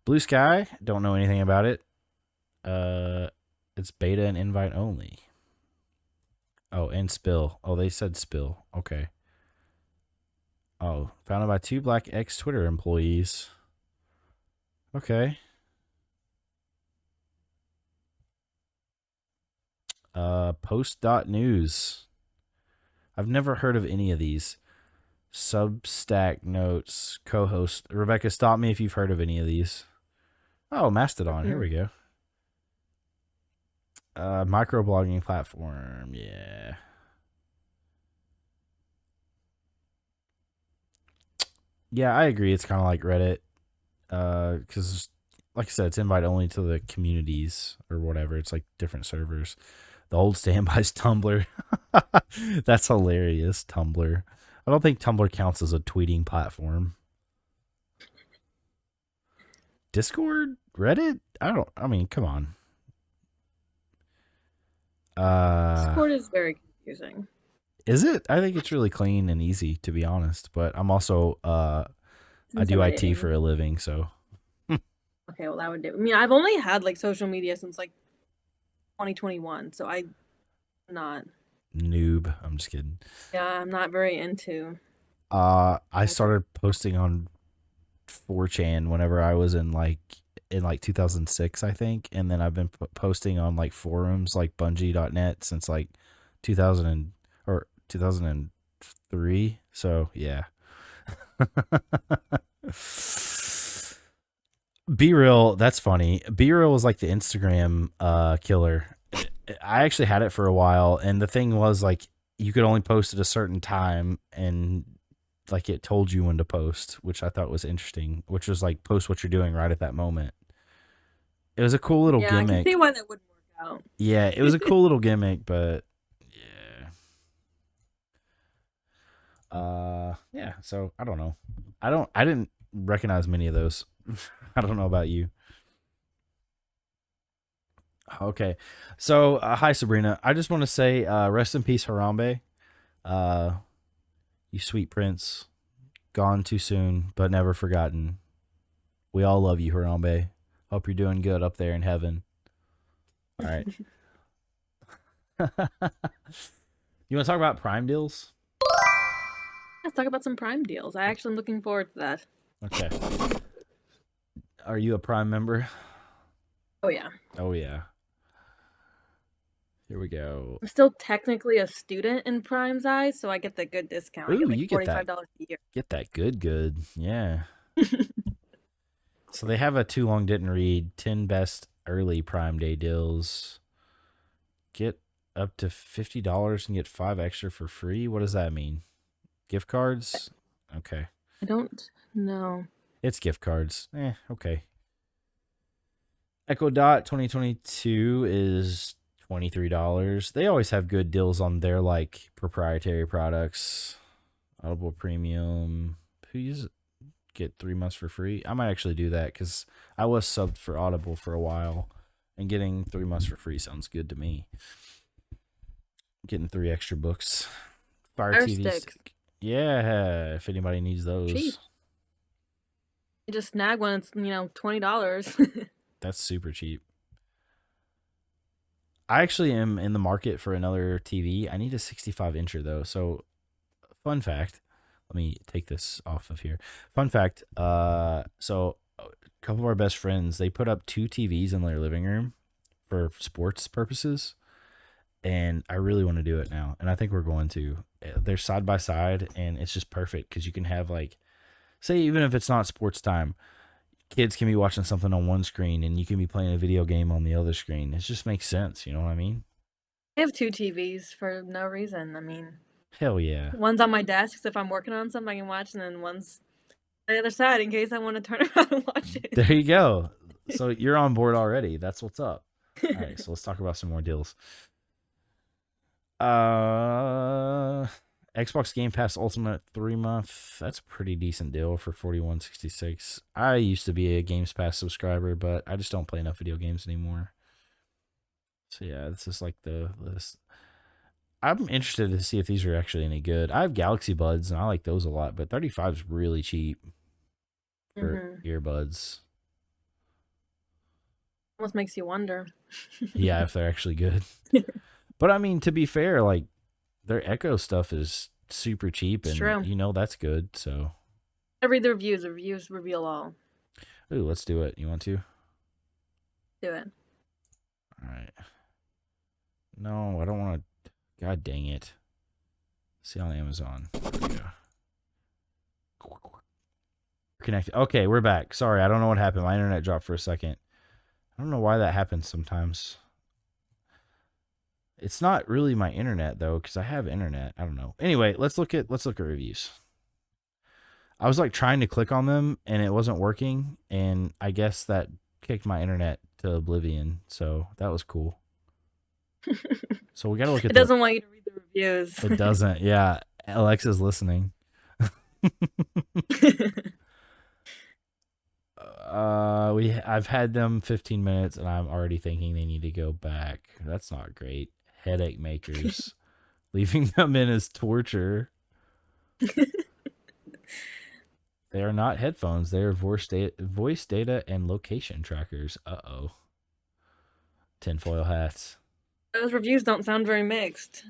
Blue Sky, don't know anything about it. It's beta and invite only. Oh, and Spill. Oh, they said Spill. Okay. Oh, founded by 2 black ex-Twitter employees. Okay. Post.news. I've never heard of any of these. Substack notes, co-host. Rebecca, stop me if you've heard of any of these. Oh, Mastodon. Here we go. Microblogging platform. Yeah. Yeah, I agree. It's kind of like Reddit. Because, like I said, it's invite only to the communities or whatever. It's like different servers. The old standby's Tumblr. That's hilarious. Tumblr. I don't think Tumblr counts as a tweeting platform. Discord? Reddit? I mean, come on. Discord is very confusing. Is it? I think it's really clean and easy, to be honest. But I'm also I do IT for a living, so. Okay, well that would do. I mean, I've only had like social media since like 2021, so I'm not. Noob. I'm just kidding. Yeah, I'm not very into. I started posting on 4chan whenever I was in 2006, I think, and then I've been posting on like forums like Bungie.net since like 2003. So yeah. Be Real, that's funny. Be Real was like the Instagram killer. I actually had it for a while, and the thing was like you could only post at a certain time, and like it told you when to post, which I thought was interesting, which was like post what you're doing right at that moment. It was a cool little Yeah, I can see gimmick. why that wouldn't work out. Yeah, it was a cool little gimmick, but yeah. Yeah, so I don't know. I didn't recognize many of those. I don't know about you. Okay. So, hi Sabrina. I just want to say rest in peace Harambe. Uh you sweet prince, gone too soon but never forgotten. We all love you, Harambe. Hope you're doing good up there in heaven. All right. You want to talk about Prime deals? Let's talk about some Prime deals. I actually am looking forward to that. Okay. Are you a Prime member? Oh yeah. Oh yeah. Here we go. I'm still technically a student in Prime's eyes, so I get the good discount. I Ooh, get like you get that. $45 a year. Get that good. Yeah. So they have a too long didn't read 10 best early Prime Day deals. Get up to $50 and get 5 extra for free. What does that mean? Gift cards? Okay. I don't know. It's gift cards. Okay. Echo Dot 2022 is $23. They always have good deals on their like proprietary products. Audible Premium. Please get 3 months for free. I might actually do that because I was subbed for Audible for a while, and getting 3 months for free sounds good to me. Getting 3 extra books. Fire TV sticks. Yeah, if anybody needs those. Cheap. You just snag one, it's $20. That's super cheap. I actually am in the market for another TV. I need a 65-incher though. So, fun fact. Let me take this off of here. Fun fact. So a couple of our best friends, they put up 2 TVs in their living room for sports purposes, and I really want to do it now. And I think we're going to. They're side by side, and it's just perfect because you can have like, say, even if it's not sports time, kids can be watching something on one screen and you can be playing a video game on the other screen. It just makes sense. You know what I mean? I have 2 TVs for no reason. I mean, Hell yeah. one's on my desk, so if I'm working on something I can watch, and then one's on the other side in case I want to turn around and watch it. There you go. So you're on board already. That's what's up. All right, so let's talk about some more deals. Xbox Game Pass Ultimate 3-month. That's a pretty decent deal for $41.66. I used to be a Games Pass subscriber, but I just don't play enough video games anymore. So yeah, this is like the list. I'm interested to see if these are actually any good. I have Galaxy Buds and I like those a lot, but 35 is really cheap for earbuds. Almost makes you wonder. Yeah, if they're actually good. But I mean, to be fair, like their Echo stuff is super cheap, and true. you know that's good. So I read the reviews. The reviews reveal all. Ooh, let's do it. You want to? Do it. All right. No, I don't want to. God dang it. See on Amazon. There we go. Connected. Okay, we're back. Sorry, I don't know what happened. My internet dropped for a second. I don't know why that happens sometimes. It's not really my internet though, because I have internet. I don't know. Anyway, let's look at reviews. I was like trying to click on them and it wasn't working, and I guess that kicked my internet to oblivion. So that was cool. So we gotta look at. It doesn't want you to read the reviews. It doesn't. Yeah, Alexa's listening. I've had them 15 minutes and I'm already thinking they need to go back. That's not great. Headache makers. Leaving them in is torture. They are not headphones. They are voice data and location trackers. Uh-oh. Tinfoil hats. Those reviews don't sound very mixed.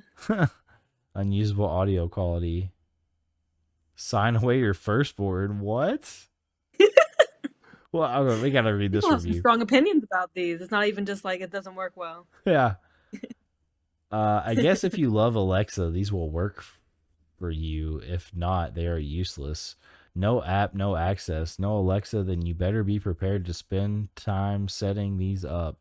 Unusable audio quality. Sign away your firstborn. What? Well, okay, we gotta read this People have some review. strong opinions about these. It's not even just like it doesn't work well. Yeah. I guess if you love Alexa, these will work for you. If not, they are useless. No app, no access, no Alexa, then you better be prepared to spend time setting these up.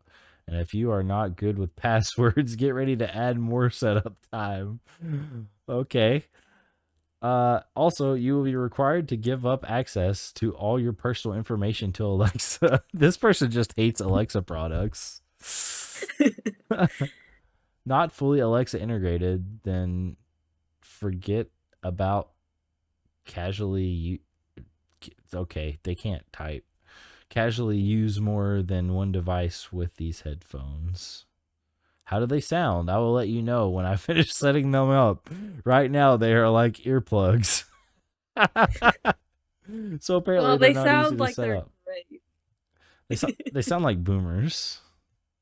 And if you are not good with passwords, get ready to add more setup time. Okay. Also, you will be required to give up access to all your personal information to Alexa. This person just hates Alexa products. Not fully Alexa integrated, then forget about casually. Okay, they can't type. Casually use more than one device with these headphones. How do they sound? I will let you know when I finish setting them up. Right now, they are like earplugs. So apparently, Well, they're they not easy sound to like set they're up. great. They sound like boomers.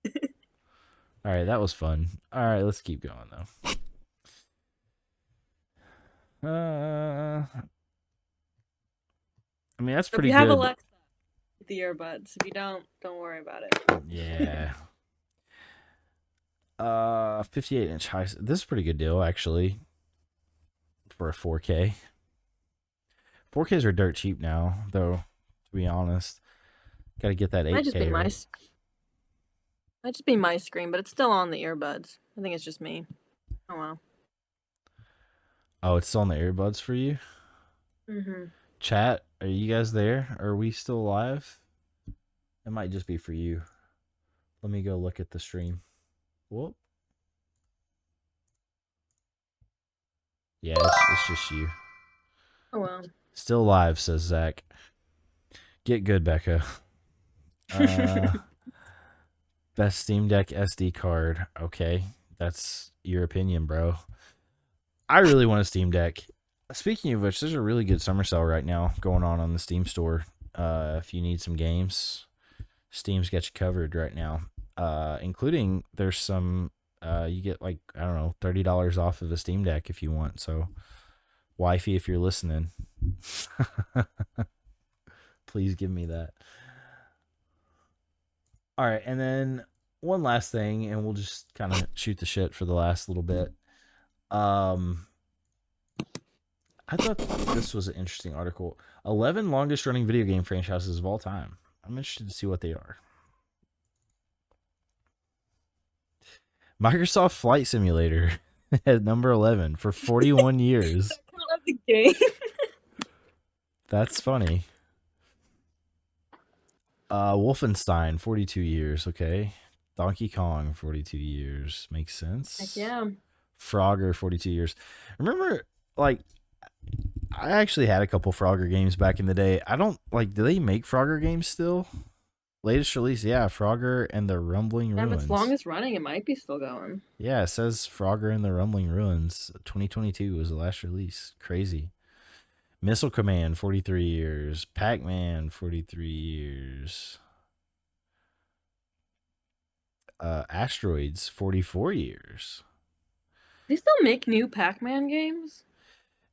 All right, that was fun. All right, let's keep going though. I mean, that's So if pretty you have good. Alexa, get the earbuds. If you don't worry about it. Yeah. 58-inch high. This is a pretty good deal actually for a 4K. 4Ks are dirt cheap now, though. To be honest, got to get that 8K. Might just be my right? might just be my screen, but it's still on the earbuds. I think it's just me. Oh well. Oh, it's still on the earbuds for you. Chat, are you guys there? Are we still live? It might just be for you. Let me go look at the stream. Whoop. Yeah, it's just you. Oh well. Still live, says Zach. Get good, Bekah. Best Steam Deck SD card. Okay, that's your opinion, bro. I really want a Steam Deck. Speaking of which, there's a really good summer sale right now going on the Steam store. If you need some games, Steam's got you covered right now. Including there's some you get like, I don't know, $30 off of a Steam Deck if you want. So wifey, if you're listening, please give me that. All right, and then one last thing, and we'll just kind of shoot the shit for the last little bit. I thought this was an interesting article. 11 longest running video game franchises of all time. I'm interested to see what they are. Microsoft Flight Simulator at number 11 for 41 years. I love the game. That's funny. Wolfenstein, 42 years. Okay. Donkey Kong, 42 years. Makes sense. Heck yeah. Frogger, 42 years. Remember, like, I actually had a couple Frogger games back in the day. I don't, like, do they make Frogger games still? Latest release, yeah, Frogger and the Rumbling Yeah, if Ruins. it's longest running, it might be still going. Yeah, it says Frogger and the Rumbling Ruins. 2022 was the last release. Crazy. Missile Command, 43 years. Pac-Man, 43 years. Asteroids, 44 years. They still make new Pac-Man games?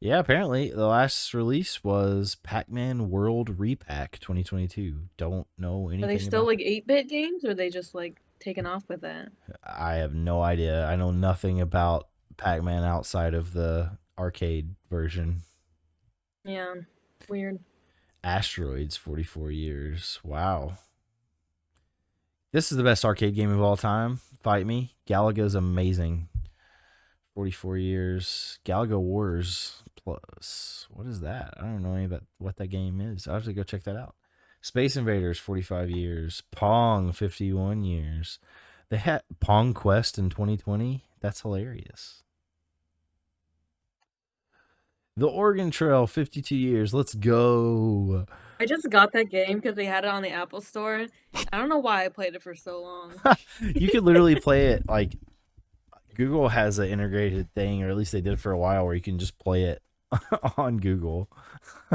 Yeah, apparently the last release was Pac-Man World Repack 2022. Don't know anything. Are they still about like 8-bit games, or are they just like taken off with that? I have no idea. I know nothing about Pac-Man outside of the arcade version. Yeah, weird. Asteroids, 44 years. Wow. This is the best arcade game of all time. Fight me. Galaga's amazing. 44 years. Galaga Wars Plus. What is that? I don't know anything about what that game is. I'll have to go check that out. Space Invaders, 45 years. Pong, 51 years. They had Pong Quest in 2020. That's hilarious. The Oregon Trail, 52 years. Let's go. I just got that game because they had it on the Apple Store. I don't know why I played it for so long. You could literally play it like Google has an integrated thing, or at least they did for a while, where you can just play it on Google.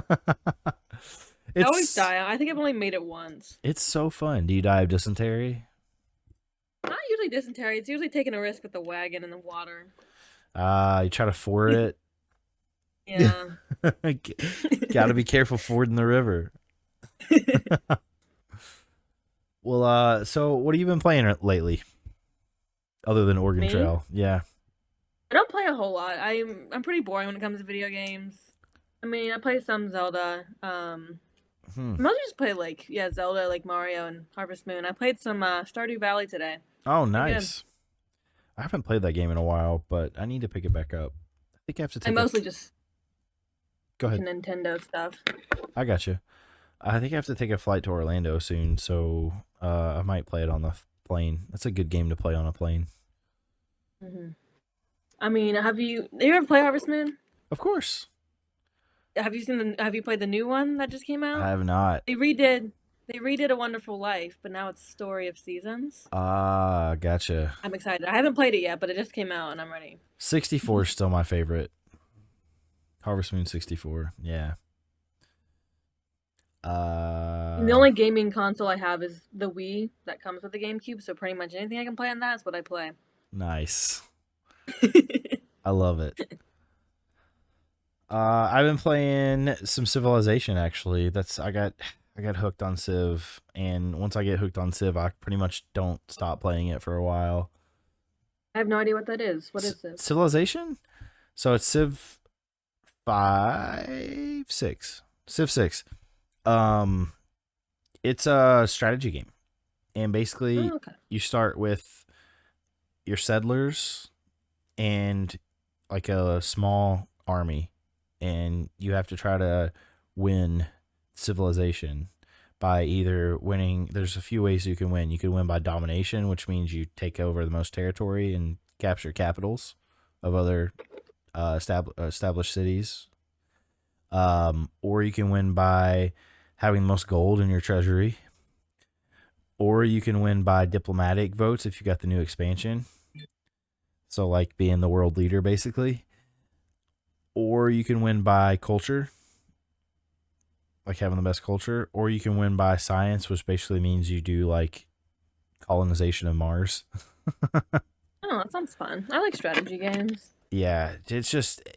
I always die. I think I've only made it once. It's so fun. Do you die of dysentery? Not usually dysentery. It's usually taking a risk with the wagon in the water. You try to ford it. Yeah. Got to be careful fording the river. Well, so what have you been playing lately? Other than Oregon Me? Trail, yeah. I don't play a whole lot. I'm pretty boring when it comes to video games. I mean, I play some Zelda. I mostly just play like Zelda, like Mario and Harvest Moon. I played some Stardew Valley today. Oh, Pretty good. nice. I haven't played that game in a while, but I need to pick it back up. I think I have to I take. mostly just Go ahead. Nintendo stuff. I got you. I think I have to take a flight to Orlando soon, so I might play it on the plane. That's a good game to play on a plane. I mean, have you ever played Harvest Moon? Of course. Have you played the new one that just came out? I have not. They redid A Wonderful Life, but now it's Story of Seasons. Ah, gotcha. I'm excited. I haven't played it yet, but it just came out and I'm ready. 64 is still my favorite. Harvest Moon 64. Yeah. The only gaming console I have is the Wii that comes with the GameCube, so pretty much anything I can play on that is what I play. Nice. I love it. I've been playing some Civilization actually. I got hooked on Civ, and once I get hooked on Civ, I pretty much don't stop playing it for a while. I have no idea what that is. What is this? Civilization? So it's Civ 5, 6. Civ 6. It's a strategy game. And basically you start with your settlers and like a small army, and you have to try to win civilization by either winning. There's a few ways you can win. You can win by domination, which means you take over the most territory and capture capitals of other established cities. Or you can win by having the most gold in your treasury. Or you can win by diplomatic votes if you got the new expansion. So like being the world leader, basically. Or you can win by culture, like having the best culture. Or you can win by science, which basically means you do like colonization of Mars. Oh, that sounds fun. I like strategy games. Yeah, it's just,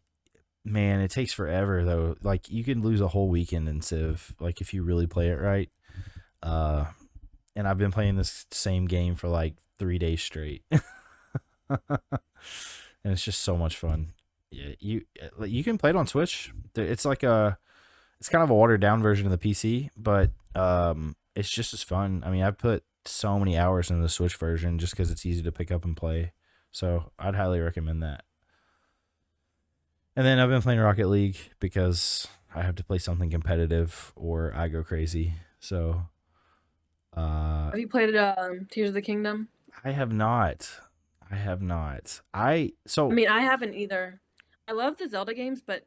man, it takes forever though. Like you can lose a whole weekend in Civ, like if you really play it right. And I've been playing this same game for like 3 days straight. And it's just so much fun. Yeah, you can play it on Switch. It's like it's kind of a watered down version of the PC, but it's just as fun. I mean, I've put so many hours into the Switch version just because it's easy to pick up and play. So I'd highly recommend that. And then I've been playing Rocket League because I have to play something competitive or I go crazy. So have you played Tears of the Kingdom? I have not. I mean, I haven't either. I love the Zelda games, but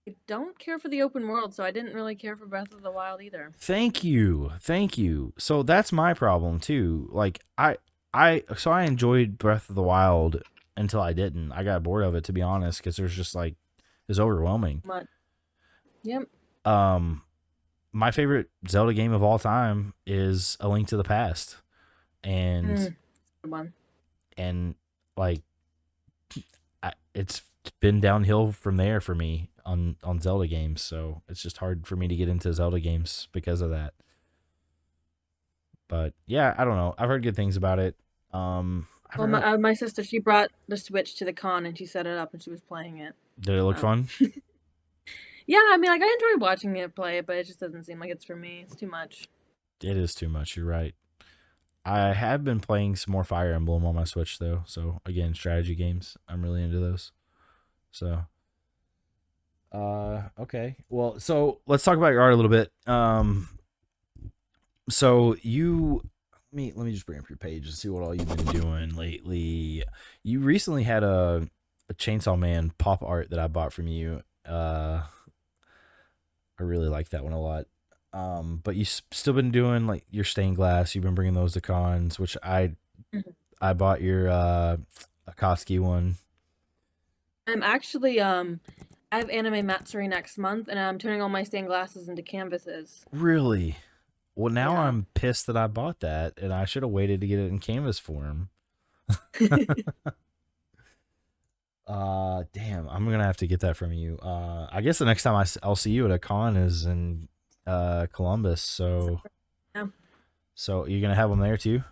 I don't care for the open world, so I didn't really care for Breath of the Wild either. Thank you. So that's my problem too. Like I enjoyed Breath of the Wild until I didn't. I got bored of it, to be honest, because there's just like it's overwhelming. Yep. My favorite Zelda game of all time is A Link to the Past, and good one. And like it's been downhill from there for me on Zelda games, so it's just hard for me to get into Zelda games because of that. But yeah, I don't know. I've heard good things about it. My sister, she brought the Switch to the con and she set it up and she was playing it. Did it look fun? Yeah, I mean, like I enjoy watching it play, but it just doesn't seem like it's for me. It's too much. It is too much. You're right. I have been playing some more Fire Emblem on my Switch though. So again, strategy games. I'm really into those. So okay. Well, so let's talk about your art a little bit. So let me just bring up your page and see what all you've been doing lately. You recently had a Chainsaw Man pop art that I bought from you. I really like that one a lot. But you still been doing like your stained glass. You've been bringing those to cons, which I bought your Akatsuki one. I'm actually I have Anime Matsuri next month, and I'm turning all my stained glasses into canvases. Really? Well, now Yeah. I'm pissed that I bought that, and I should have waited to get it in canvas form. Damn, I'm gonna have to get that from you. I guess the next time I'll see you at a con is in Columbus. So Yeah. so you're gonna have them there too?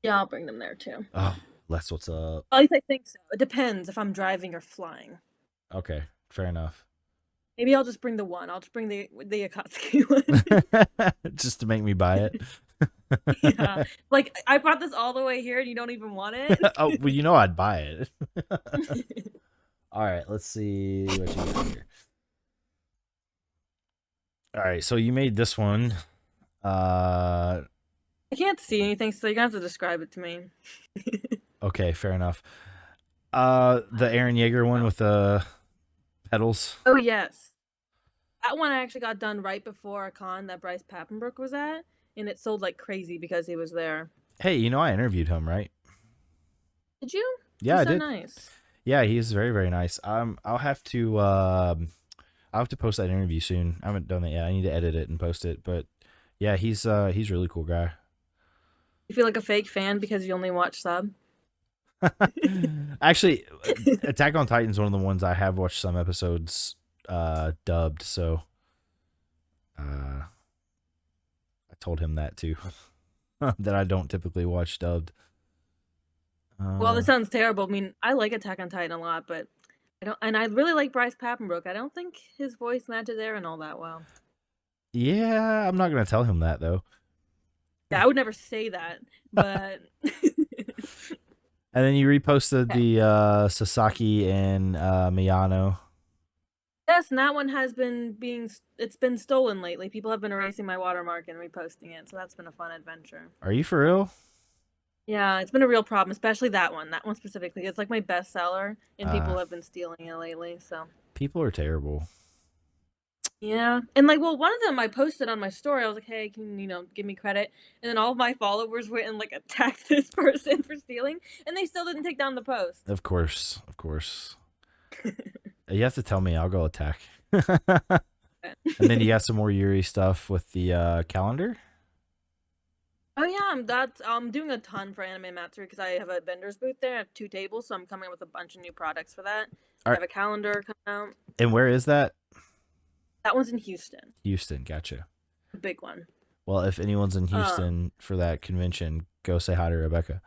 Yeah, I'll bring them there too. Oh, that's what's up. At least I think so. It depends if I'm driving or flying. Okay, fair enough. Maybe I'll just bring the one. I'll just bring the Akatsuki one. Just to make me buy it. Yeah. Like, I brought this all the way here and you don't even want it? Oh, well, you know I'd buy it. All right, let's see what you got here. All right, so you made this one. I can't see anything, so you're gonna have to describe it to me. Okay, fair enough. The Aaron Yeager one with the pedals. Oh, yes. That one I actually got done right before a con that Bryce Papenbrook was at, and it sold like crazy because he was there. Hey, you know I interviewed him, right? Did you? Yeah, He's I so did. nice. Yeah, he's very, very nice. I'll have to post that interview soon. I haven't done that yet. I need to edit it and post it. But yeah, he's a really cool guy. You feel like a fake fan because you only watch sub? Actually, Attack on Titan's one of the ones I have watched some episodes dubbed, so I told him that too. That I don't typically watch dubbed. Well, this sounds terrible. I mean, I like Attack on Titan a lot, but I don't, and I really like Bryce Papenbrook. I don't think his voice matches Aaron all that well. Yeah, I'm not gonna tell him that though. Yeah, I would never say that, but And then you reposted the Sasaki and Miyano. yes, and that one has been it's been stolen lately. People have been erasing my watermark and reposting it, so that's been a fun adventure. Are you for real? Yeah, it's been a real problem, especially that one specifically. It's like my bestseller, and people have been stealing it lately. So people are terrible. yeah, and like, well, one of them I posted on my story. I was like, "Hey, can you give me credit?" And then all of my followers went and like attacked this person for stealing, and they still didn't take down the post. Of course, of course. You have to tell me. I'll go attack. And then you got some more Yuri stuff with the calendar. Oh yeah, I'm doing a ton for Anime Matsuri because I have a vendor's booth there. I have 2 tables, so I'm coming up with a bunch of new products for that. I have a calendar coming out. And where is that? That one's in Houston. Houston, gotcha. The big one. Well, if anyone's in Houston for that convention, go say hi to Rebecca.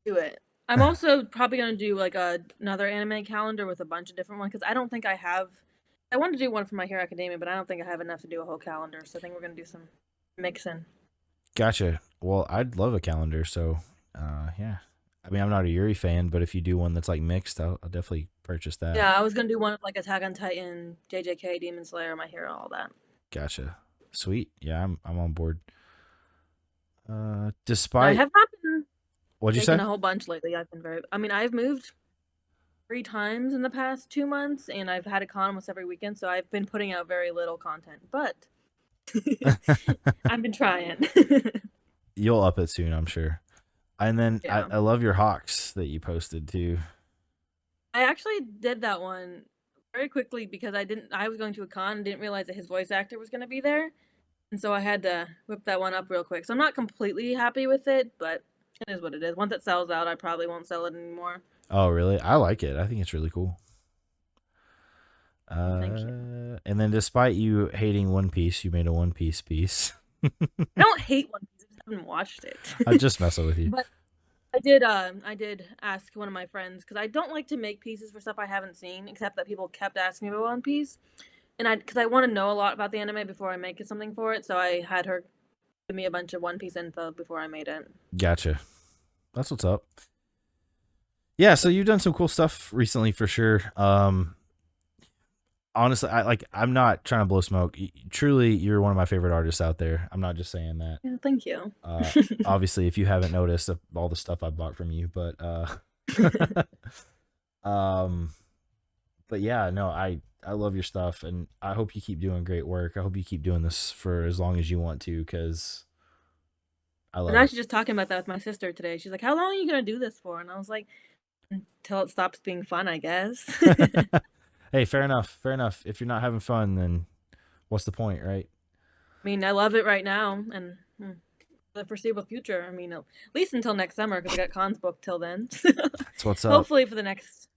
Do it. I'm also probably gonna do like another anime calendar with a bunch of different ones because I don't think I have. I wanted to do one for My Hero Academia, but I don't think I have enough to do a whole calendar. So I think we're gonna do some mixing. Gotcha. Well, I'd love a calendar. So, yeah. I mean, I'm not a Yuri fan, but if you do one that's like mixed, I'll definitely purchase that. Yeah, I was gonna do one with like Attack on Titan, JJK, Demon Slayer, My Hero, all that. Gotcha. Sweet. Yeah, I'm on board. I Despite have not been what'd you making say? a whole bunch lately. I've moved 3 times in the past 2 months, and I've had a con almost every weekend, so I've been putting out very little content. But I've been trying. You'll up it soon, I'm sure. And then Yeah. I love your Hawks that you posted too. I actually did that one very quickly because I was going to a con and didn't realize that his voice actor was going to be there. And so I had to whip that one up real quick. So I'm not completely happy with it, but it is what it is. Once it sells out, I probably won't sell it anymore. Oh, really? I like it. I think it's really cool. Thank you. And then despite you hating One Piece, you made a One Piece piece. I don't hate One Piece. I just haven't watched it. I'm just messing with you. But I did ask one of my friends because I don't like to make pieces for stuff I haven't seen, except that people kept asking me about One Piece, and because I want to know a lot about the anime before I make something for it. So I had her give me a bunch of One Piece info before I made it. Gotcha. That's what's up. Yeah, so you've done some cool stuff recently for sure. Honestly, I'm not trying to blow smoke. Truly, you're one of my favorite artists out there. I'm not just saying that. Yeah, thank you. Obviously, if you haven't noticed all the stuff I bought from you, but but yeah, no, I love your stuff, and I hope you keep doing great work. I hope you keep doing this for as long as you want to, because I I love was it. actually just talking about that with my sister today. She's like, "How long are you gonna do this for?" And I was like, "Until it stops being fun, I guess." Hey, fair enough. Fair enough. If you're not having fun, then what's the point, right? mean, I love it right now, and for the foreseeable future. I mean, at least until next summer, because I got cons booked till then. That's what's up. Hopefully for the next,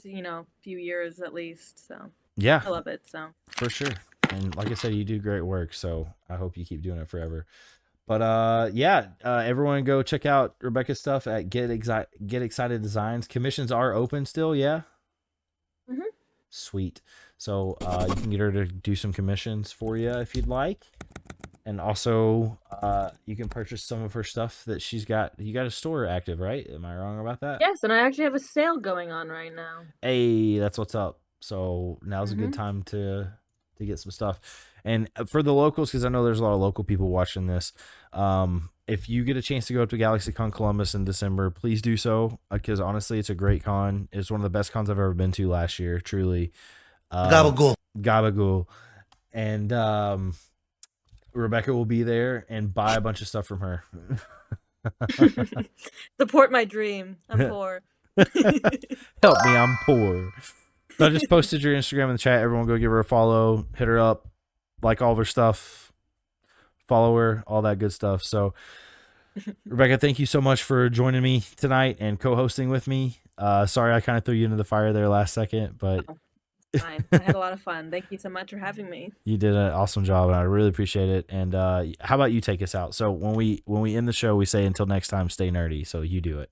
few years at least. So Yeah, I love it. So for sure. And like I said, you do great work, so I hope you keep doing it forever. But everyone go check out Rebekah's stuff at Get Excited Designs. Commissions are open still, yeah. Mhm. Sweet. So you can get her to do some commissions for you if you'd like, and also you can purchase some of her stuff that she's got. You got a store active, right? Am I wrong about that? yes, and I actually have a sale going on right now. Hey, that's what's up. So now's a good time to get some stuff. And for the locals, because I know there's a lot of local people watching this, if you get a chance to go up to GalaxyCon Columbus in December, please do so, because honestly, it's a great con. It's one of the best cons I've ever been to last year, truly. Gabagool. Gabagool. And Rebekah will be there, and buy a bunch of stuff from her. Support my dream. I'm poor. Help me, I'm poor. So I just posted your Instagram in the chat. Everyone go give her a follow, hit her up, like all of her stuff, follow her, all that good stuff. So Rebekah, thank you so much for joining me tonight and co-hosting with me. Sorry I kind of threw you into the fire there last second, but Fine. I had a lot of fun. Thank you so much for having me. you did an awesome job, and I really appreciate it. And how about you take us out? So when we end the show, we say until next time, stay nerdy. So you do it.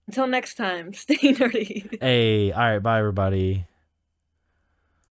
Until next time, stay nerdy. Hey, all right, bye everybody.